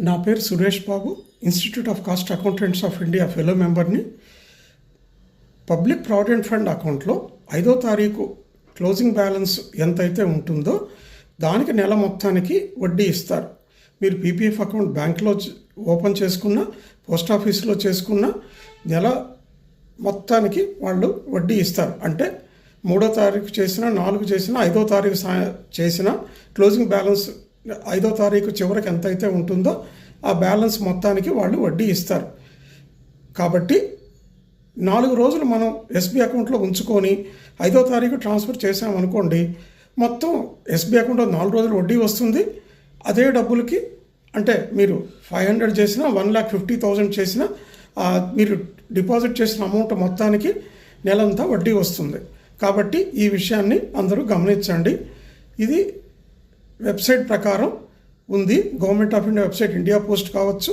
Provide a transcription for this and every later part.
నా పేరు Suresh Babu, institute of cost accountants of India fellow మెంబర్ని. పబ్లిక్ ప్రావిడెంట్ ఫండ్ అకౌంట్లో 5వ తారీఖు క్లోజింగ్ బ్యాలెన్స్ ఎంతైతే ఉంటుందో దానికి నెల మొత్తానికి వడ్డీ ఇస్తారు. మీరు పీపీఎఫ్ అకౌంట్ బ్యాంక్లో ఓపెన్ చేసుకున్న, పోస్ట్ ఆఫీస్లో చేసుకున్న నెల మొత్తానికి వాళ్ళు వడ్డీ ఇస్తారు. అంటే 3వ తారీఖు చేసిన, 4 చేసిన, 5వ తారీఖు చేసిన క్లోజింగ్ బ్యాలెన్స్ 5వ తారీఖు చివరికి ఎంతైతే ఉంటుందో ఆ బ్యాలెన్స్ మొత్తానికి వాళ్ళు వడ్డీ ఇస్తారు. కాబట్టి 4 రోజులు మనం ఎస్బీ అకౌంట్లో ఉంచుకొని 5వ తారీఖు ట్రాన్స్ఫర్ చేసామనుకోండి, మొత్తం ఎస్బీ అకౌంట్లో 4 రోజులు వడ్డీ వస్తుంది. అదే డబ్బులకి అంటే మీరు 500 చేసినా, 1,50,000 చేసినా మీరు డిపాజిట్ చేసిన అమౌంట్ మొత్తానికి నెలంతా వడ్డీ వస్తుంది. కాబట్టి ఈ విషయాన్ని అందరూ గమనించండి. ఇది వెబ్సైట్ ప్రకారం ఉంది. Government of India website, India post కావచ్చు,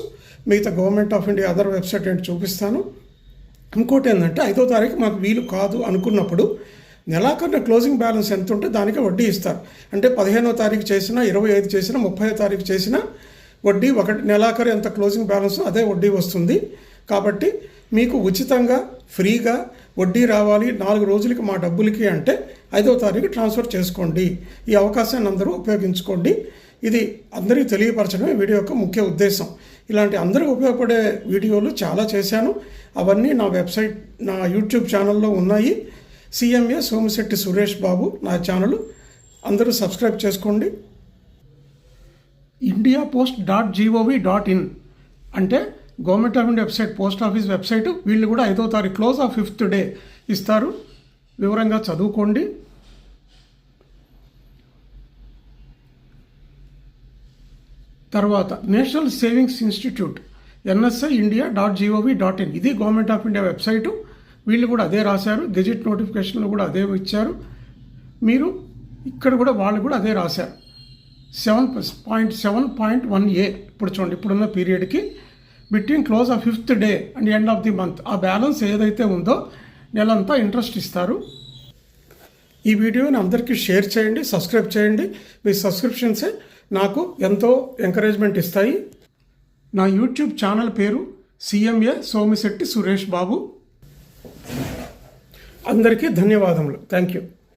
మిగతా government of India other website ఏంటి చూపిస్తాను. ఇంకోటి ఏంటంటే 5వ తారీఖు మాకు వీలు కాదు అనుకున్నప్పుడు నెలాఖరున క్లోజింగ్ బ్యాలెన్స్ ఎంత ఉంటే దానికి వడ్డీ ఇస్తారు. అంటే 15వ తారీఖు చేసినా, 25 చేసినా, 30వ తారీఖు చేసినా వడ్డీ నెలాఖరు ఎంత క్లోజింగ్ బ్యాలెన్స్ అదే వడ్డీ వస్తుంది. కాబట్టి మీకు ఉచితంగా ఫ్రీగా వడ్డీ రావాలి 4 రోజులకి మా డబ్బులకి అంటే 5వ తారీఖు ట్రాన్స్ఫర్ చేసుకోండి. ఈ అవకాశాన్ని అందరూ ఉపయోగించుకోండి. ఇది అందరికీ తెలియపరచడమే వీడియో యొక్క ముఖ్య ఉద్దేశం. ఇలాంటి అందరికీ ఉపయోగపడే వీడియోలు చాలా చేశాను. అవన్నీ నా వెబ్సైట్, నా యూట్యూబ్ ఛానల్లో ఉన్నాయి. CMA సోమిశెట్టి సురేష్ బాబు నా ఛానల్, అందరూ సబ్స్క్రైబ్ చేసుకోండి. indiapost.gov.in అంటే government of India website, post office website. వీళ్ళు కూడా 5వ తారీఖు క్లోజ్ ఆఫ్ 5th డే ఇస్తారు. వివరంగా చదువుకోండి. తర్వాత నేషనల్ సేవింగ్స్ ఇన్స్టిట్యూట్ NSI.India.gov.in ఇది గవర్నమెంట్ ఆఫ్ ఇండియా వెబ్సైటు. వీళ్ళు కూడా అదే రాశారు. గెజెట్ నోటిఫికేషన్లు కూడా అదే ఇచ్చారు. మీరు ఇక్కడ కూడా వాళ్ళు కూడా అదే రాశారు. 7.7.1A ఇప్పుడు చూడండి, ఇప్పుడున్న పీరియడ్కి between close of 5th day and end of the month ఆ బ్యాలెన్స్ ఏదైతే ఉందో నెలంతా ఇంట్రెస్ట్ ఇస్తారు. ఈ వీడియోని అందరికీ షేర్ చేయండి, సబ్స్క్రైబ్ చేయండి. మీ సబ్స్క్రిప్షన్సే నాకు ఎంతో ఎంకరేజ్మెంట్ ఇస్తాయి. నా యూట్యూబ్ ఛానల్ పేరు CMA సోమిశెట్టి సురేష్ బాబు. అందరికీ ధన్యవాదములు. Thank you.